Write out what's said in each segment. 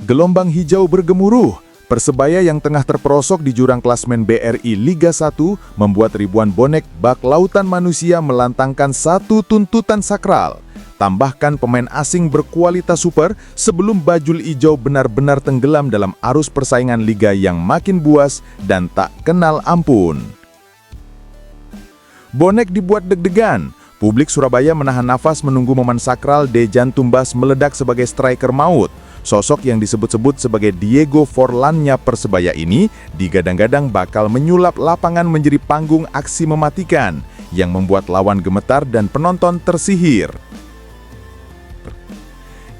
Gelombang hijau bergemuruh. Persebaya yang tengah terperosok di jurang klasmen BRI Liga 1 membuat ribuan bonek bak lautan manusia melantangkan satu tuntutan sakral. Tambahkan pemain asing berkualitas super sebelum bajul ijo benar-benar tenggelam dalam arus persaingan liga yang makin buas dan tak kenal ampun. Bonek dibuat deg-degan. Publik Surabaya menahan nafas menunggu momen sakral Dejan Tumbas meledak sebagai striker maut. Sosok yang disebut-sebut sebagai Diego Forlannya Persebaya ini digadang-gadang bakal menyulap lapangan menjadi panggung aksi mematikan yang membuat lawan gemetar dan penonton tersihir.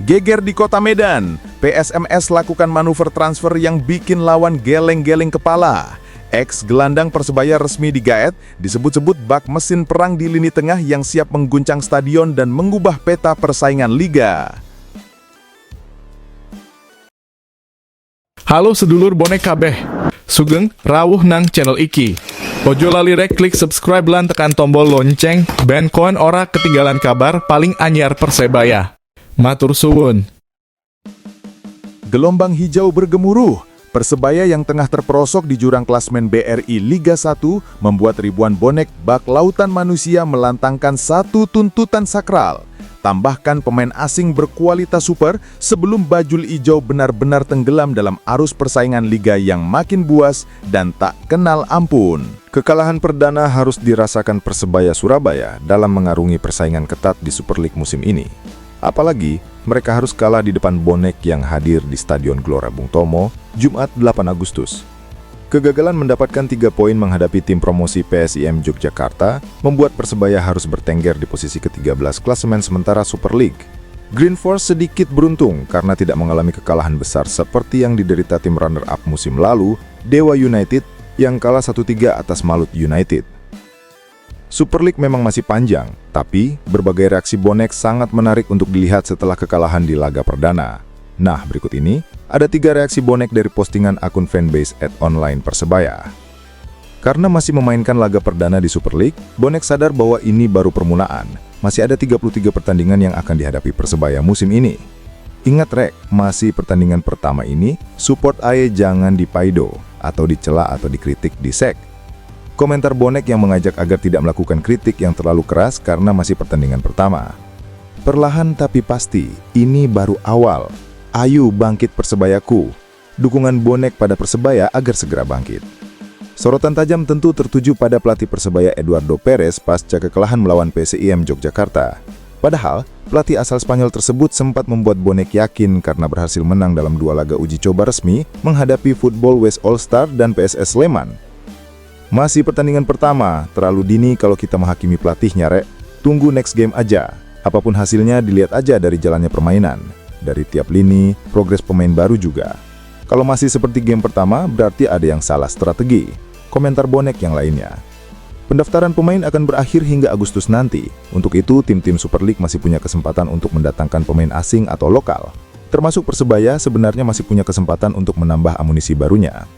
Geger di kota Medan, PSMS lakukan manuver transfer yang bikin lawan geleng-geleng kepala. Ex-gelandang Persebaya resmi digaet, disebut-sebut bak mesin perang di lini tengah yang siap mengguncang stadion dan mengubah peta persaingan liga. Halo sedulur bonek kabeh, sugeng rawuh nang channel iki. Ojo lali rek klik subscribe lan tekan tombol lonceng, ben koen ora ketinggalan kabar paling anyar Persebaya. Matur suwun. Gelombang hijau bergemuruh. Persebaya yang tengah terperosok di jurang klasmen BRI Liga 1 membuat ribuan bonek bak lautan manusia melantangkan satu tuntutan sakral. Tambahkan pemain asing berkualitas super sebelum bajul ijo benar-benar tenggelam dalam arus persaingan liga yang makin buas dan tak kenal ampun. Kekalahan perdana harus dirasakan Persebaya Surabaya dalam mengarungi persaingan ketat di Super League musim ini. Apalagi mereka harus kalah di depan bonek yang hadir di Stadion Gelora Bung Tomo, Jumat 8 Agustus. Kegagalan mendapatkan 3 poin menghadapi tim promosi PSIM Yogyakarta membuat Persebaya harus bertengger di posisi ke-13 klasemen sementara Super League. Green Force sedikit beruntung karena tidak mengalami kekalahan besar seperti yang diderita tim runner-up musim lalu, Dewa United, yang kalah 1-3 atas Malut United. Super League memang masih panjang, tapi berbagai reaksi bonek sangat menarik untuk dilihat setelah kekalahan di laga perdana. Nah, berikut ini ada 3 reaksi bonek dari postingan akun fanbase @online Persebaya. Karena masih memainkan laga perdana di Super League, bonek sadar bahwa ini baru permulaan. Masih ada 33 pertandingan yang akan dihadapi Persebaya musim ini. Ingat rek, masih pertandingan pertama ini, support aye jangan dipaido, atau dicela atau dikritik di sek. Komentar bonek yang mengajak agar tidak melakukan kritik yang terlalu keras karena masih pertandingan pertama. Perlahan tapi pasti, ini baru awal. Ayo bangkit Persebayaku. Dukungan bonek pada Persebaya agar segera bangkit. Sorotan tajam tentu tertuju pada pelatih Persebaya Eduardo Perez pasca kekalahan melawan PSIM Yogyakarta. Padahal, pelatih asal Spanyol tersebut sempat membuat bonek yakin karena berhasil menang dalam 2 laga uji coba resmi menghadapi Football West All Star dan PSS Sleman. Masih pertandingan pertama, terlalu dini kalau kita menghakimi pelatihnya rek. Tunggu next game aja. Apapun hasilnya dilihat aja dari jalannya permainan. Dari tiap lini, progres pemain baru juga. Kalau masih seperti game pertama, berarti ada yang salah strategi. Komentar bonek yang lainnya. Pendaftaran pemain akan berakhir hingga Agustus nanti. Untuk itu, tim-tim Super League masih punya kesempatan untuk mendatangkan pemain asing atau lokal. Termasuk Persebaya sebenarnya masih punya kesempatan untuk menambah amunisi barunya.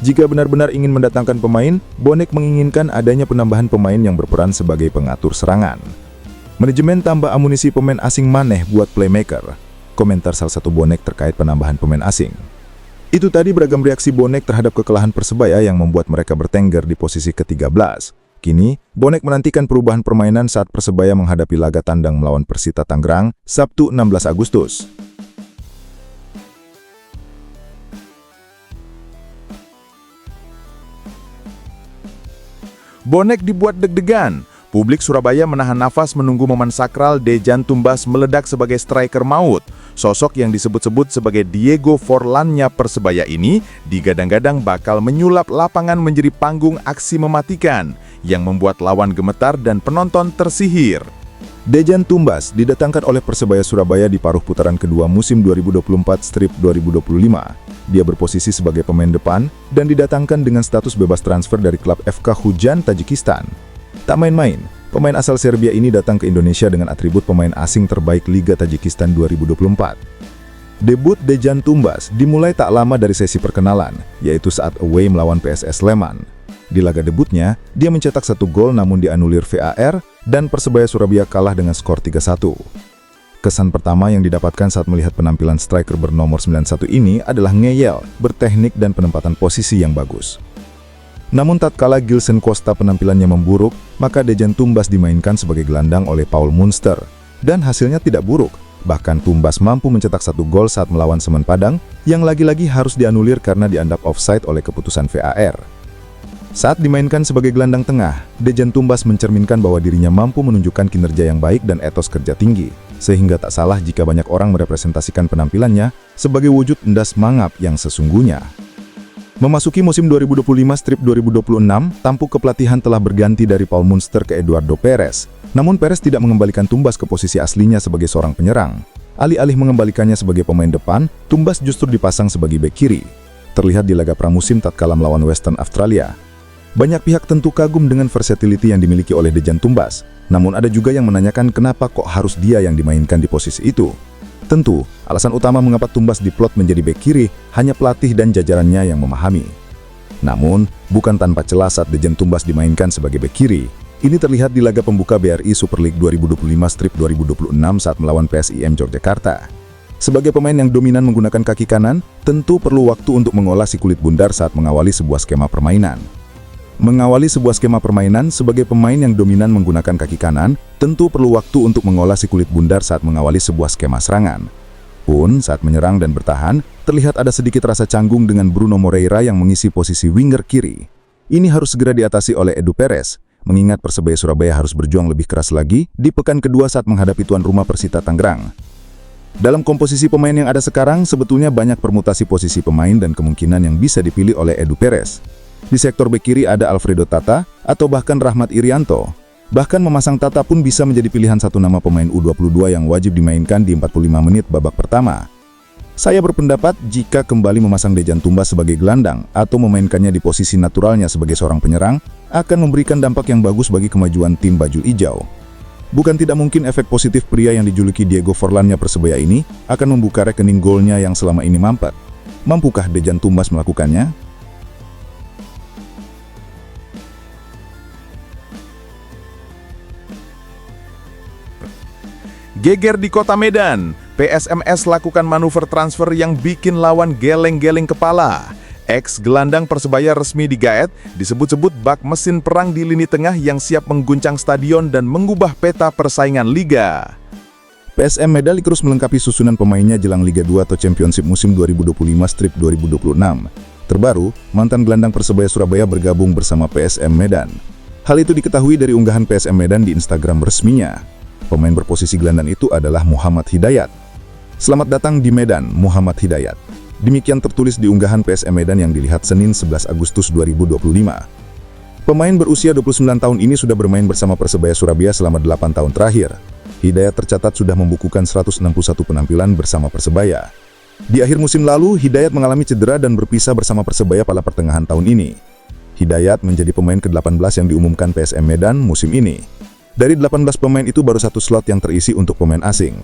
Jika benar-benar ingin mendatangkan pemain, bonek menginginkan adanya penambahan pemain yang berperan sebagai pengatur serangan. Manajemen tambah amunisi pemain asing maneh buat playmaker. Komentar salah satu bonek terkait penambahan pemain asing. Itu tadi beragam reaksi bonek terhadap kekalahan Persebaya yang membuat mereka bertengger di posisi ke-13. Kini, bonek menantikan perubahan permainan saat Persebaya menghadapi laga tandang melawan Persita Tangerang, Sabtu 16 Agustus. Bonek dibuat deg-degan. Publik Surabaya menahan nafas menunggu momen sakral Dejan Tumbas meledak sebagai striker maut. Sosok yang disebut-sebut sebagai Diego Forlannya Persebaya ini digadang-gadang bakal menyulap lapangan menjadi panggung aksi mematikan yang membuat lawan gemetar dan penonton tersihir. Dejan Tumbas didatangkan oleh Persebaya Surabaya di paruh putaran kedua musim 2024-2025. Dia berposisi sebagai pemain depan dan didatangkan dengan status bebas transfer dari klub FK Hujan Tajikistan. Tak main-main, pemain asal Serbia ini datang ke Indonesia dengan atribut pemain asing terbaik Liga Tajikistan 2024. Debut Dejan Tumbas dimulai tak lama dari sesi perkenalan, yaitu saat away melawan PSS Sleman. Di laga debutnya, dia mencetak 1 gol namun dianulir VAR dan Persebaya Surabaya kalah dengan skor 3-1. Kesan pertama yang didapatkan saat melihat penampilan striker bernomor 91 ini adalah ngeyel, berteknik dan penempatan posisi yang bagus. Namun tatkala Gilson Costa penampilannya memburuk, maka Dejan Tumbas dimainkan sebagai gelandang oleh Paul Munster. Dan hasilnya tidak buruk, bahkan Tumbas mampu mencetak 1 gol saat melawan Semen Padang, yang lagi-lagi harus dianulir karena dianggap offside oleh keputusan VAR. Saat dimainkan sebagai gelandang tengah, Dejan Tumbas mencerminkan bahwa dirinya mampu menunjukkan kinerja yang baik dan etos kerja tinggi, sehingga tak salah jika banyak orang merepresentasikan penampilannya sebagai wujud endas mangap yang sesungguhnya. Memasuki musim 2025-2026, tampuk kepelatihan telah berganti dari Paul Munster ke Eduardo Perez. Namun Perez tidak mengembalikan Tumbas ke posisi aslinya sebagai seorang penyerang. Alih-alih mengembalikannya sebagai pemain depan, Tumbas justru dipasang sebagai bek kiri. Terlihat di laga pramusim tatkala melawan Western Australia. Banyak pihak tentu kagum dengan versatility yang dimiliki oleh Dejan Tumbas. Namun ada juga yang menanyakan kenapa kok harus dia yang dimainkan di posisi itu. Tentu, alasan utama mengapa Tumbas diplot menjadi bek kiri hanya pelatih dan jajarannya yang memahami. Namun, bukan tanpa celah saat Dejan Tumbas dimainkan sebagai bek kiri. Ini terlihat di laga pembuka BRI Super League 2025-2026 saat melawan PSIM Yogyakarta. Sebagai pemain yang dominan menggunakan kaki kanan, tentu perlu waktu untuk mengolah si kulit bundar saat mengawali sebuah skema permainan. Mengawali sebuah skema permainan sebagai pemain yang dominan menggunakan kaki kanan, tentu perlu waktu untuk mengolah si kulit bundar saat mengawali sebuah skema serangan. Pun, saat menyerang dan bertahan, terlihat ada sedikit rasa canggung dengan Bruno Moreira yang mengisi posisi winger kiri. Ini harus segera diatasi oleh Edu Perez, mengingat Persebaya Surabaya harus berjuang lebih keras lagi di pekan kedua saat menghadapi tuan rumah Persita Tangerang. Dalam komposisi pemain yang ada sekarang, sebetulnya banyak permutasi posisi pemain dan kemungkinan yang bisa dipilih oleh Edu Perez. Di sektor bek kiri ada Alfredo Tata atau bahkan Rahmat Irianto. Bahkan memasang Tata pun bisa menjadi pilihan satu nama pemain U22 yang wajib dimainkan di 45 menit babak pertama. Saya berpendapat jika kembali memasang Dejan Tumbas sebagai gelandang atau memainkannya di posisi naturalnya sebagai seorang penyerang akan memberikan dampak yang bagus bagi kemajuan tim baju hijau. Bukan tidak mungkin efek positif pria yang dijuluki Diego Forlannya Persebaya ini akan membuka rekening golnya yang selama ini mampet. Mampukah Dejan Tumbas melakukannya? Geger di kota Medan, PSMS lakukan manuver transfer yang bikin lawan geleng-geleng kepala. Ex-gelandang Persebaya resmi digaet, disebut-sebut bak mesin perang di lini tengah yang siap mengguncang stadion dan mengubah peta persaingan Liga. PSM Medan terus melengkapi susunan pemainnya jelang Liga 2 atau Championship musim 2025-2026. Terbaru, mantan gelandang Persebaya Surabaya bergabung bersama PSM Medan. Hal itu diketahui dari unggahan PSM Medan di Instagram resminya. Pemain berposisi gelandang itu adalah Muhammad Hidayat. Selamat datang di Medan, Muhammad Hidayat. Demikian tertulis di unggahan PSM Medan yang dilihat Senin 11 Agustus 2025. Pemain berusia 29 tahun ini sudah bermain bersama Persebaya Surabaya selama 8 tahun terakhir. Hidayat tercatat sudah membukukan 161 penampilan bersama Persebaya. Di akhir musim lalu, Hidayat mengalami cedera dan berpisah bersama Persebaya pada pertengahan tahun ini. Hidayat menjadi pemain ke-18 yang diumumkan PSM Medan musim ini. Dari 18 pemain itu baru 1 slot yang terisi untuk pemain asing.